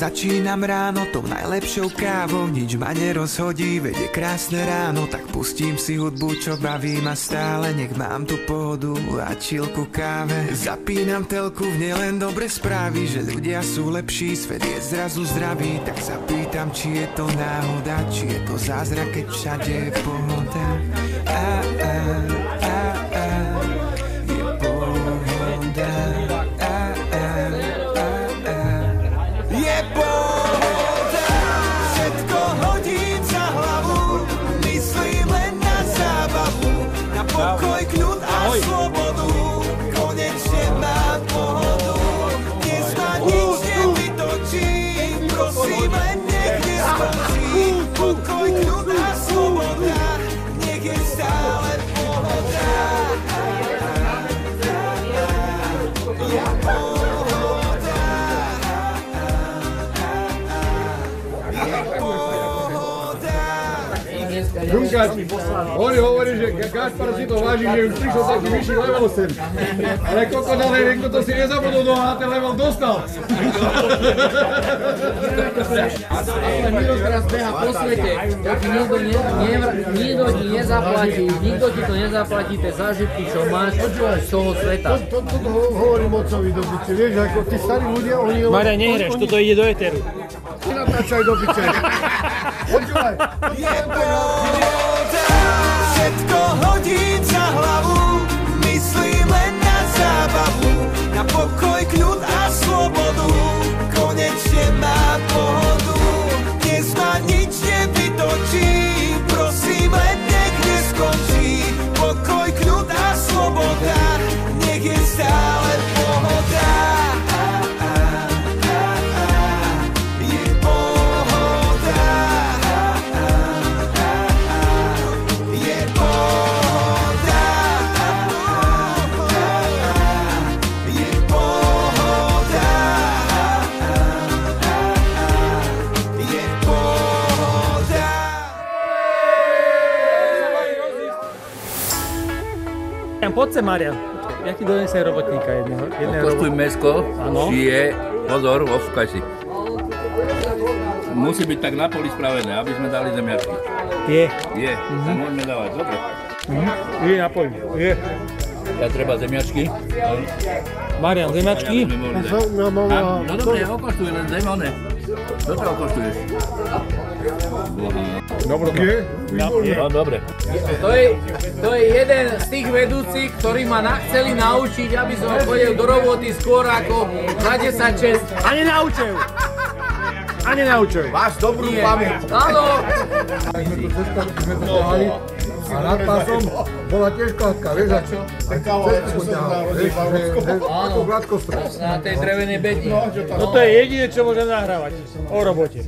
Začínam ráno tou najlepšou kávou, nič ma nerozhodí, veď je krásne ráno, tak pustím si hudbu, čo baví ma stále, nech mám tu pohodu a chill ku káve. Zapínam telku, v nej len dobre správy, že ľudia sú lepší, svet je zrazu zdravý, tak sa pýtam, či je to náhoda, či je to zázrak, keď všade je pohoda. Je pohoda. Je pohoda, všetko hodím za hlavu, myslím len na zábavu, na pokoj, kľud a slobodu, konečne mám pohodu, dnes ma nič nevytočí, prosím len nech neskončí, pokoj, kľud a sloboda, nech je stále pohoda. Je pohoda. Junkáč, oni hovorí, že Gašpar si to váži, že už prišiel taký vyšší level sem. Ale kokot, ale niekto to si nezabudol, no a ten level dostal. Ale Miroš teraz beha po svete, to ti nikto ti nezaplatí, nikto ti to nezaplatí, tie zážitky, čo máš z toho sveta. Toto hovorím otcovi do piče, vieš, ako tí starí ľudia, oni... Maria, nehreš, toto ide do éteru. Ty natáčaj do piče. Počúvaj. Je pohoda, všetko hodím za hlavu, myslím len na zábavu, na pokoj, kľud a slobodu, konečne mám pohodu, dnes ma nič nevytočí, prosím len nech neskončí, pokoj, kľud a sloboda, nech je stále pohoda. Poď sem, Marian. Ja ti donesem robotníka jedného. Kostuj mäsko, šije, pozor, osúkaj si. Musí byť tak na poli spravené, aby sme dali zemiačky. Je. Tak môžeme dávať, dobre. Je na poli, je. Ja treba zemiačky. Marian, zemiačky? No dobre, okoštuj, len zemone. Čo to okoštuješ? Dobre. No dobre. To je jeden z tých vedúcich, ktorí ma chceli naučiť, aby som chodil do roboty skôr ako za 10-6. A nenaučuj. Máš dobrú pamäť. Áno. Sme to ťahali a nad pásom bola tiež kladka, vieš, a cestu ťahal, vieš, ako gladkostroj. Na tej drevenej bedni. Toto je jediné, čo môžem nahrávať o robote.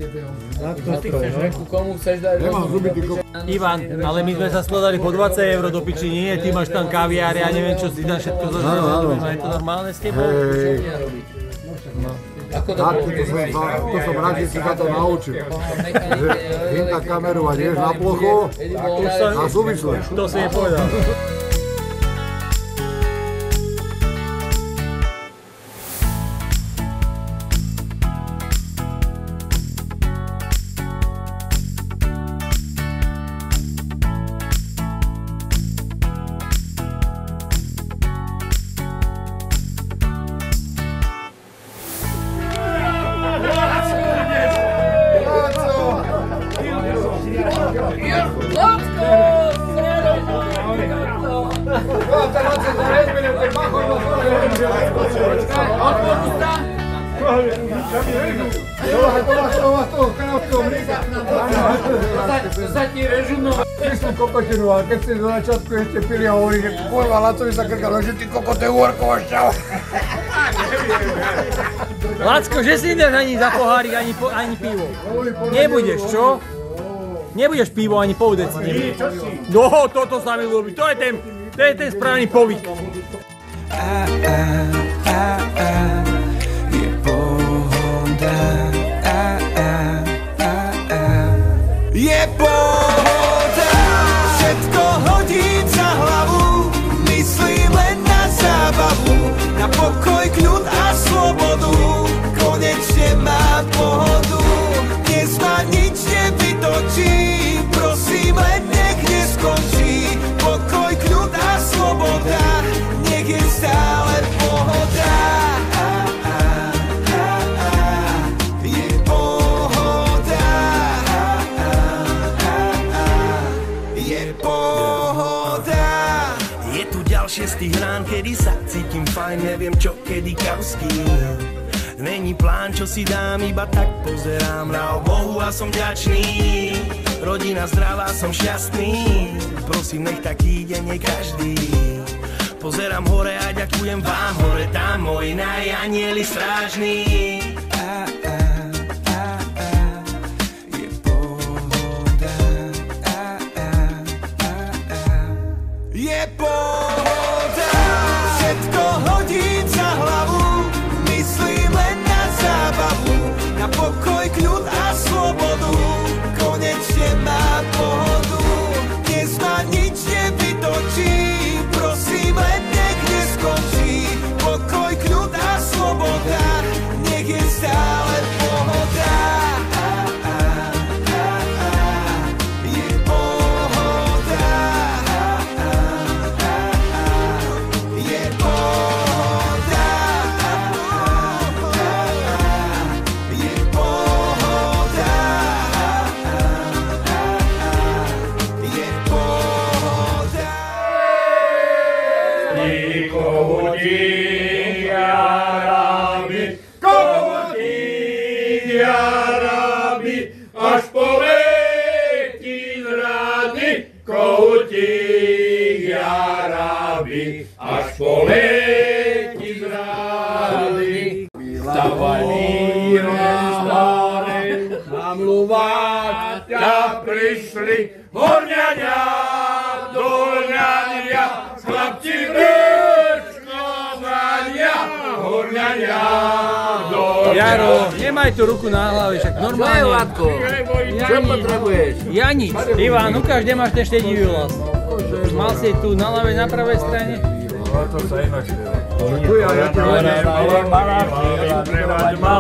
Komu chceš dať? Nemám zuby, ty Ivan, ale my sme sa skladali po 20 € do piči, nie? Ty máš tam kaviár, ja neviem, čo si tam všetko zožrať. Je to normálne s tebou? To som rád, že si sa to naučil. Hýmta kameru a ideš na plochu a súvisleš. To si nepovedal. Kokotinu, ale keď ste do začiatku ešte pili a hovorí, že kurva, Lacovi sa krkalo, že ty kokote úorko ošťal. Lacko, že si nedáš ani za pohárik, ani pivo. Nebudeš, čo? Nebudeš pivo ani pol deci. No, toto sa mi ľúbi, to je ten správny povyk. Je pohoda. Je pohoda, všetko hodím za hlavu, myslím len na zábavu, na pokoj, kľud a slobodu, konečne mám pohodu. Pol 6 rán, kedy sa cítim fajn, neviem čo, kedy kauský. Není plán, čo si dám, iba tak pozerám na obohu a som vďačný. Rodina zdravá, som šťastný, prosím, nech taký deň je každý. Pozerám hore a ďakujem vám, hore tam moji najanieli strážni. Je pohoda, je pohoda. Všetko hodím za hlavu, myslím len na zábavu, na pokoj, kľud a slobodu. Konečne mám pohodu, dnes ma nič nevytočí, prosím len nech neskončí. Pokoj, kľud a sloboda, nech je stále pohoda. Je pohoda, je pohoda, je pohoda, je pohoda. Až poletí z rady, kohútik Jarabi, až poletí z rady. Stavaj míra staré, namluvať ťa prišli, horňania, dolňania, chlapci rečkovania, horňania, dolňania. Jaro, nemaj tú ruku na hlave, však normálne. Čo je, Vládko? Čo potrebuješ? Ja nič. Ivan, ukáž, kde máš ten štedivý vlas. Mal si tu na ľavej, na pravej strane? To sa inak spieva.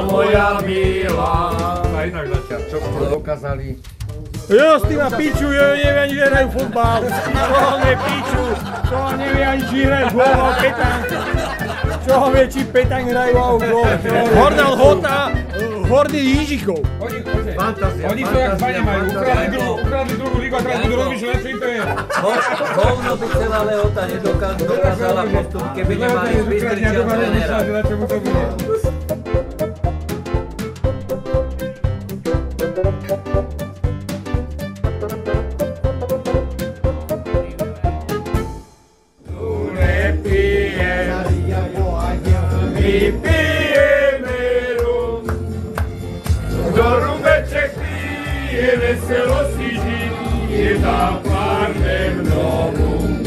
Moja milá. Sa inak začal. Čo dokázali? Jo, s tým ma piču, jo, nevie ani, že hrajú futbal. Čo ho vie piču, čo ho nevie ani, či hrajú gól, petang. Čo ho vie, či petang hrajú a gól. Hornal Hota, Horný Jížikov. Oni to jak zvane majú, ukradli druhú ligu a teraz budú rozmýšľať, čím to je. Hovno by celá Lehota nedokázala postup, keby nemali Bystričia trénera. Veselo si žiť, je zápárne v domu.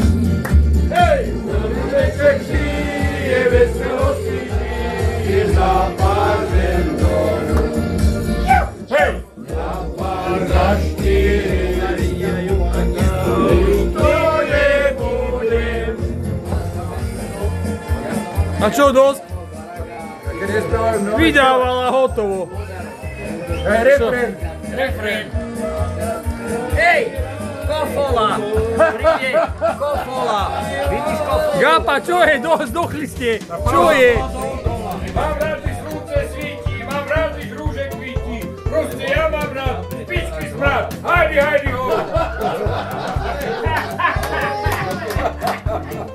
Hej! Veček si je veselo si žiť, je zápárne v domu. Hej! Zápár za 4, to nebudem. A čo dosť? Vydávala hotovo. Refrén. Refrén. Hej! Kofola! Príde Kofola! Vidíš Kofola? Gapa, čo je? Zdochli ste. Čo je? Mám rád, že slunce svíti, mám rád, že rúže kvítí. Proste ja mám rád pičky smrad. Hajdi ho!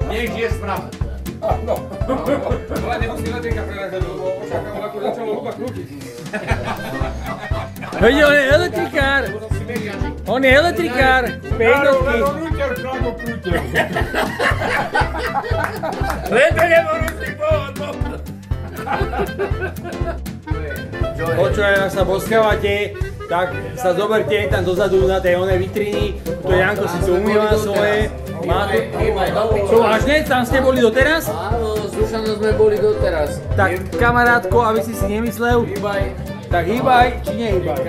Nech je smrad. No. Ale nemusí letenka prerazať, lebo očakám, ako začalo hudba krútiť. Veď on je elektrikár. On je elektrikár. Pejnotky. Leto nebudú si pohodno. Počúvaj, ak sa boskávate, tak sa zoberte tam dozadu na tej onej vitriny. To Janko si tu umýva svoje. Čo vážne? Tam ste boli doteraz? Áno, s Dušanom sme boli doteraz. Tak kamarátko, aby si nemyslel. Tak hýbaj, či nehýbaj?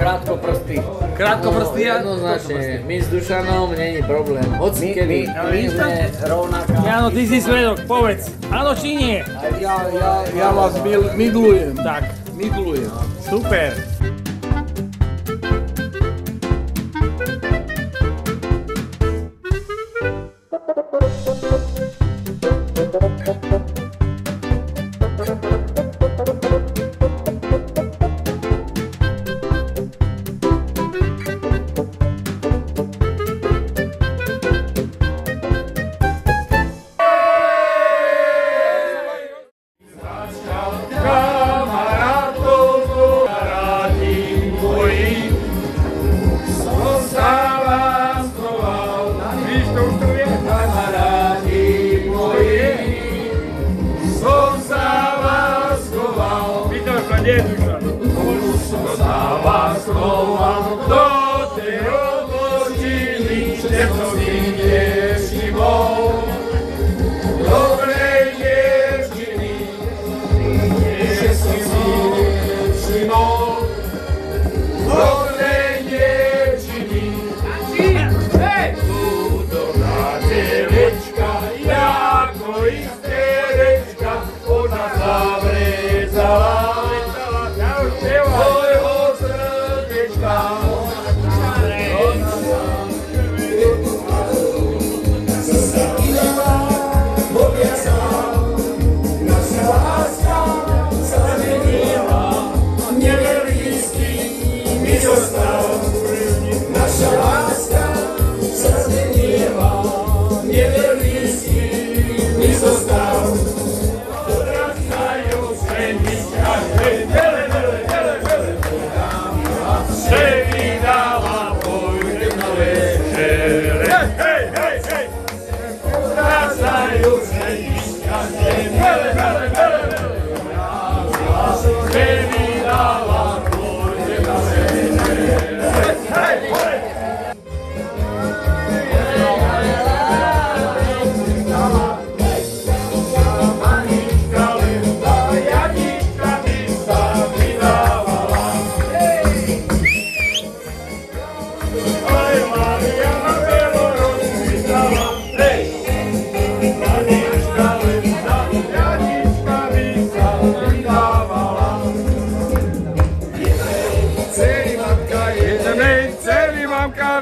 Krátko prsty. Krátko prsty? Jednoznačne. My s Dušanom není problém. Hoci kedy. My sme rovnaká. Jano, ty si svedok, povedz. Áno či nie? Ja vás milujem. Tak. Milujem. Super. Jezuša. Dodáva slova do tej obložiny, že to si nevšimol. Dobrej dievčiny, že si nevšimol. Dobrej dievčiny, údobná telečka, ako isterečka, ona zavrezala tvojho srdečka. Naša láska sa zmenila, nevernícky mi zostal. Naša láska sa zmenila, nevernícky mi zostal. Odrastajú sredička, že vydala pôjde nové žele. Hej, hej, hej! Odrastajú sredička, že vydala pôjde nové žele. Hej, hej!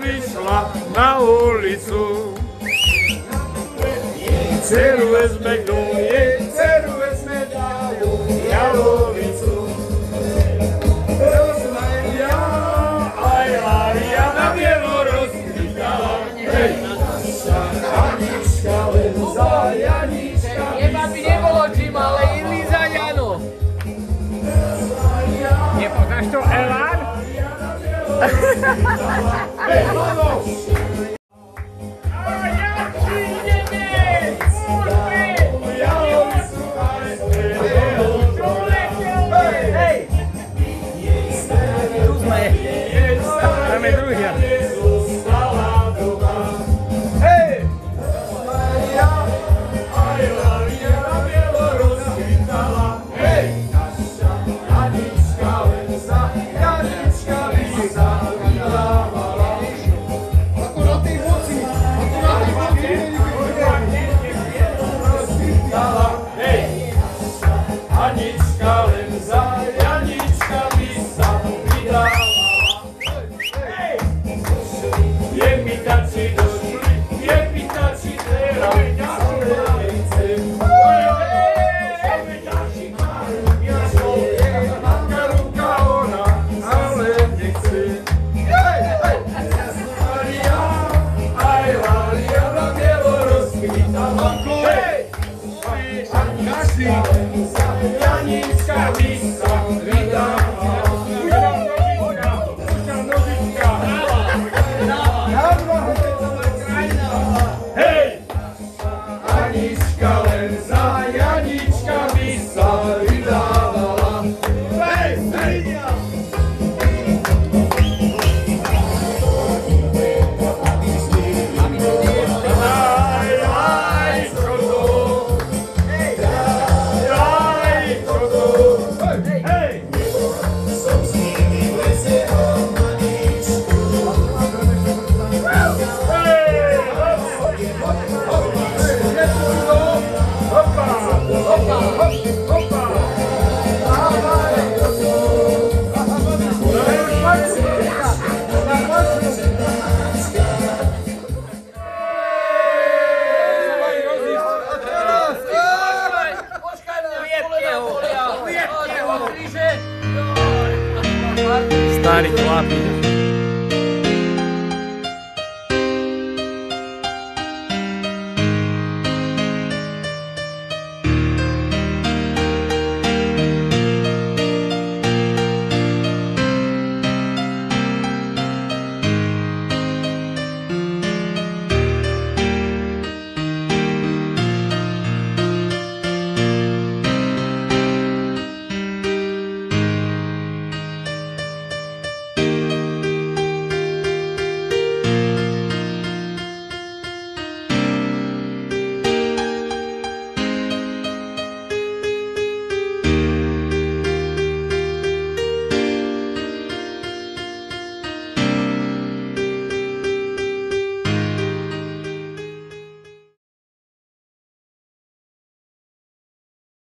Vyšla na ulicu. Dceru vezme, kto je, dceru vezme, dajú jalovicu. Rozmaria, aj Mária na bielo rozkvitala. Hej, naša Anička len za Janička. Neba by nebolo čím, ale jedli za Jano. Nepoznáš to, Elán? Hej, Lano!